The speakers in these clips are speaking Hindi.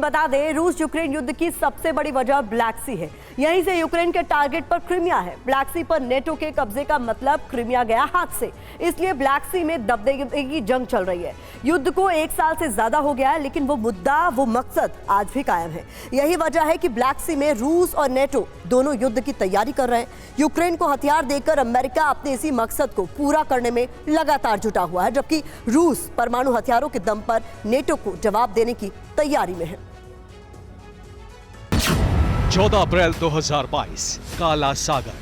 बता दें, रूस यूक्रेन युद्ध की सबसे बड़ी वजह ब्लैक सी है। यहीं से यूक्रेन के टारगेट पर क्रीमिया है। ब्लैक सी पर नेटो के कब्जे का मतलब क्रीमिया गया हाथ से, इसलिए ब्लैक सी में दबदबे की जंग चल रही है। युद्ध को 1 साल से ज्यादा हो गया है, लेकिन वो मुद्दा, वो मकसद आज भी कायम है। यही वजह है कि ब्लैक सी में रूस और नेटो दोनों युद्ध की तैयारी कर रहे हैं। यूक्रेन को हथियार देकर अमेरिका अपने इसी मकसद को पूरा करने में लगातार जुटा हुआ है, जबकि रूस परमाणु हथियारों के दम पर नेटो को जवाब देने की तैयारी में है। 14 अप्रैल 2022, काला सागर।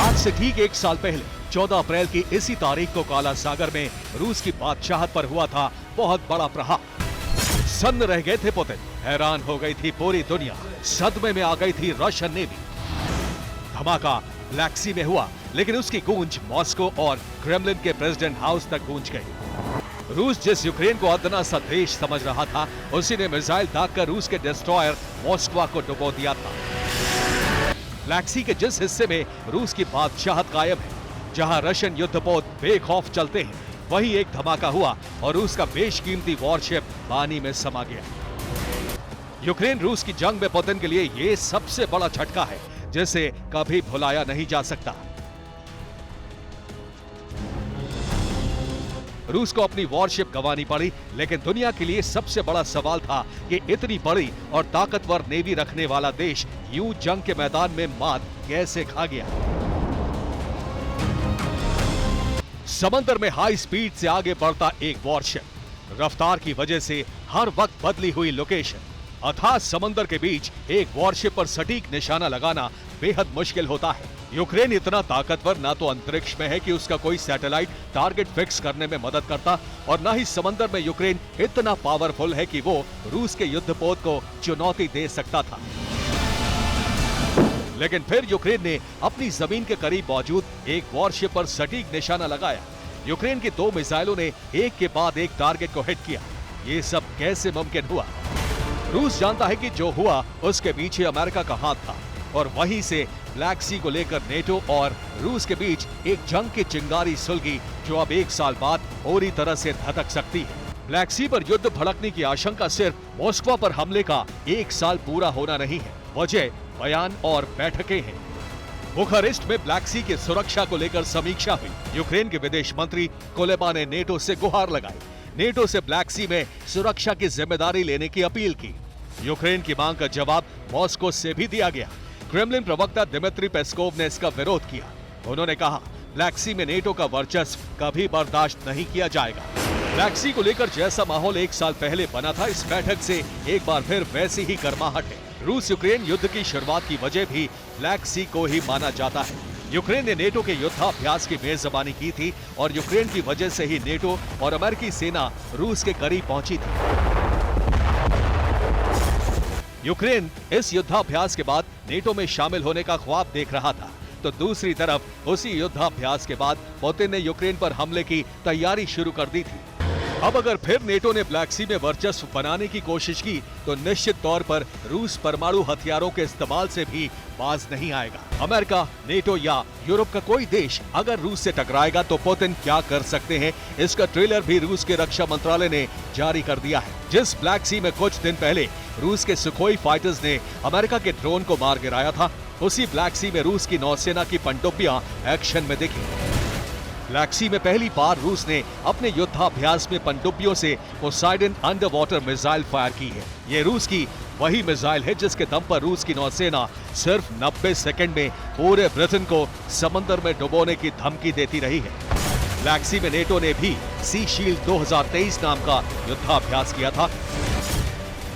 आज से ठीक 1 साल पहले 14 अप्रैल की इसी तारीख को काला सागर में रूस की बादशाहत पर हुआ था बहुत बड़ा प्रहार। सन्न रह गए थे पुतिन, हैरान हो गई थी पूरी दुनिया, सदमे में आ गई थी रशियन नेवी। धमाका ब्लैक सी में हुआ, लेकिन उसकी गूंज मॉस्को और क्रेमलिन के प्रेसिडेंट हाउस तक गूंज गई। रूस जिस यूक्रेन को अदना सा देश समझ रहा था, उसी ने मिसाइल दागकर रूस के डिस्ट्रॉयर मॉस्को को डुबो दिया था। ब्लैक सी के जिस हिस्से में रूस की बादशाहत कायम है, जहां रशियन युद्धपोत बेखौफ चलते हैं, वहीं एक धमाका हुआ और रूस का बेशकीमती वॉरशिप पानी में समा गया। यूक्रेन रूस की जंग में पुतिन के लिए यह सबसे बड़ा झटका है, जिसे कभी भुलाया नहीं जा सकता। रूस को अपनी वॉरशिप गंवानी पड़ी, लेकिन दुनिया के लिए सबसे बड़ा सवाल था कि इतनी बड़ी और ताकतवर नेवी रखने वाला देश यूं जंग के मैदान में मात कैसे खा गया। समंदर में हाई स्पीड से आगे बढ़ता एक वॉरशिप, रफ्तार की वजह से हर वक्त बदली हुई लोकेशन, अथाह समंदर के बीच एक वॉरशिप पर सटीक निशाना लगाना बेहद मुश्किल होता है। यूक्रेन इतना ताकतवर ना तो अंतरिक्ष में है कि उसका कोई सैटेलाइट टारगेट फिक्स करने में मदद करता, और ना ही समंदर में यूक्रेन इतना पावरफुल है कि वो रूस के युद्धपोत को चुनौती दे सकता था। लेकिन फिर यूक्रेन ने अपनी जमीन के करीब मौजूद एक वॉरशिप पर सटीक निशाना लगाया। यूक्रेन की 2 मिसाइलों ने एक के बाद एक टारगेट को हिट किया। ये सब कैसे मुमकिन हुआ? रूस जानता है कि जो हुआ उसके पीछे अमेरिका का हाथ था, और वहीं से ब्लैक सी को लेकर नेटो और रूस के बीच एक जंग की चिंगारी सुलगी, जो अब 1 साल बाद पूरी तरह से धधक सकती है। ब्लैक सी पर युद्ध भड़कने की आशंका सिर्फ मॉस्को पर हमले का 1 साल पूरा होना नहीं है, वजह बयान और बैठकें हैं। बुखारेस्ट में ब्लैक सी की सुरक्षा को लेकर समीक्षा हुई। यूक्रेन के विदेश मंत्री कुलेबा ने नेटो से गुहार लगाई, नेटो से ब्लैक सी में सुरक्षा की जिम्मेदारी लेने की अपील की। यूक्रेन की मांग का जवाब मॉस्को से भी दिया गया। क्रेमलिन प्रवक्ता दिमित्री पेस्कोव ने इसका विरोध किया। उन्होंने कहा, ब्लैक सी में नेटो का वर्चस्व कभी बर्दाश्त नहीं किया जाएगा। ब्लैक सी को लेकर जैसा माहौल 1 साल पहले बना था, इस बैठक से एक बार फिर वैसी ही गर्माहट है। रूस यूक्रेन युद्ध की शुरुआत की वजह भी ब्लैक सी को ही माना जाता है। यूक्रेन ने नेटो के युद्धाभ्यास की मेजबानी की थी, और यूक्रेन की वजह से ही नेटो और अमेरिकी सेना रूस के करीब पहुंची थी। यूक्रेन इस युद्धाभ्यास के बाद नेटो में शामिल होने का ख्वाब देख रहा था, तो दूसरी तरफ उसी युद्धाभ्यास के बाद पुतिन ने यूक्रेन पर हमले की तैयारी शुरू कर दी थी। अब अगर फिर नेटो ने ब्लैक सी में वर्चस्व बनाने की कोशिश की, तो निश्चित तौर पर रूस परमाणु हथियारों के इस्तेमाल से भी बाज नहीं आएगा। अमेरिका, नेटो या यूरोप का कोई देश अगर रूस से टकराएगा तो पुतिन क्या कर सकते हैं, इसका ट्रेलर भी रूस के रक्षा मंत्रालय ने जारी कर दिया है। जिस ब्लैक सी में कुछ दिन पहले रूस के सुखोई फाइटर्स ने अमेरिका के ड्रोन को मार गिराया था, उसी ब्लैक सी में रूस की नौसेना की पनडुब्बियां एक्शन में दिखी। ब्लैक सी में पहली बार रूस ने अपने युद्धाभ्यास में पनडुब्बियों से Poseidon under water missile fire की है। ये रूस की वही मिसाइल है जिसके दम पर रूस की नौसेना सिर्फ 90 सेकंड में पूरे ब्रिटेन को समंदर में डुबोने की धमकी देती रही है। ब्लैक सी में नेटो ने भी सी शील्ड 2023 नाम का युद्धाभ्यास किया था।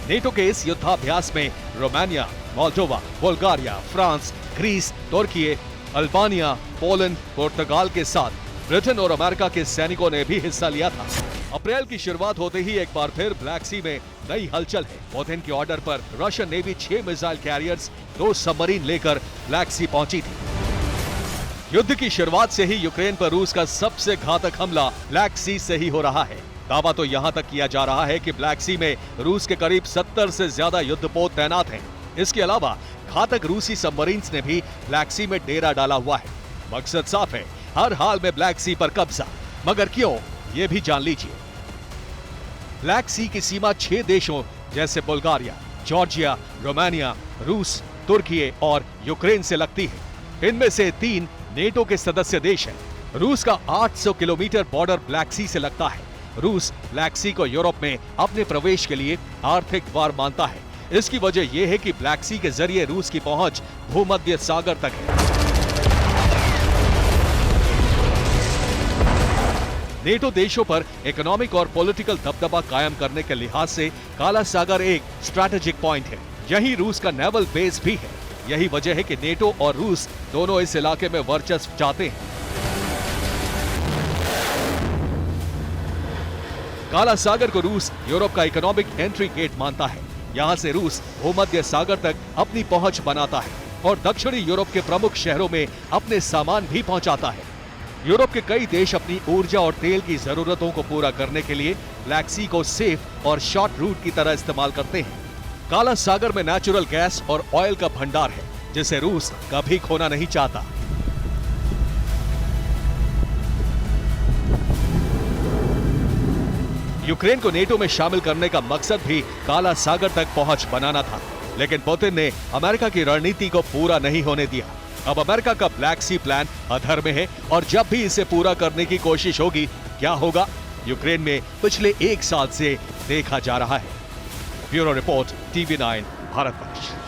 नेटो के इस युद्धाभ्यास में Romania, Moldova, Bulgaria, France, Greece, तुर्की, अल्बानिया, पोलैंड, पुर्तगाल के साथ ब्रिटेन और अमेरिका के सैनिकों ने भी हिस्सा लिया था। अप्रैल की शुरुआत होते ही एक बार फिर ब्लैक सी में नई हलचल है। पुतिन के ऑर्डर पर Russian navy 6 missile carriers, 2 submarine लेकर ब्लैक सी पहुंची थी। युद्ध की शुरुआत से ही यूक्रेन पर रूस का सबसे घातक हमला ब्लैक सी से ही हो रहा है। दावा तो यहां तक किया जा रहा है कि ब्लैक सी में रूस के करीब 70 से ज्यादा युद्धपोत तैनात हैं। इसके अलावा घातक रूसी सबमरीन्स ने भी ब्लैक सी में डेरा डाला हुआ है। मकसद साफ है, हर हाल में ब्लैक सी पर कब्जा। मगर क्यों, ये भी जान लीजिए। ब्लैक सी की सीमा 6 देशों जैसे बुल्गारिया, जॉर्जिया, रोमानिया, रूस, तुर्की और यूक्रेन से लगती है। इनमें से 3 नेटो के सदस्य देश हैं। रूस का 800 किलोमीटर बॉर्डर ब्लैक सी से लगता है। रूस ब्लैक सी को यूरोप में अपने प्रवेश के लिए आर्थिक द्वार मानता है। इसकी वजह यह है कि ब्लैक सी के जरिए रूस की पहुंच भूमध्य सागर तक है। नेटो देशों पर इकोनॉमिक और पॉलिटिकल दबदबा कायम करने के लिहाज से काला सागर एक स्ट्रैटेजिक पॉइंट है। यही रूस का नेवल बेस भी है। यही वजह है कि नेटो और रूस दोनों इस इलाके में वर्चस्व चाहते हैं। काला सागर को रूस यूरोप का इकोनॉमिक एंट्री गेट मानता है। यहाँ से रूस भूमध्य सागर तक अपनी पहुंच बनाता है और दक्षिणी यूरोप के प्रमुख शहरों में अपने सामान भी पहुंचाता है। यूरोप के कई देश अपनी ऊर्जा और तेल की जरूरतों को पूरा करने के लिए ब्लैक सी को सेफ और शॉर्ट रूट की तरह इस्तेमाल करते हैं। काला सागर में नेचुरल गैस और ऑयल का भंडार है, जिसे रूस कभी खोना नहीं चाहता। यूक्रेन को नेटो में शामिल करने का मकसद भी काला सागर तक पहुंच बनाना था, लेकिन पुतिन ने अमेरिका की रणनीति को पूरा नहीं होने दिया। अब अमेरिका का ब्लैक सी प्लान अधर में है और जब भी इसे पूरा करने की कोशिश होगी, क्या होगा, यूक्रेन में पिछले 1 साल से देखा जा रहा है। Bureau report, TV9 Bharatvarsh.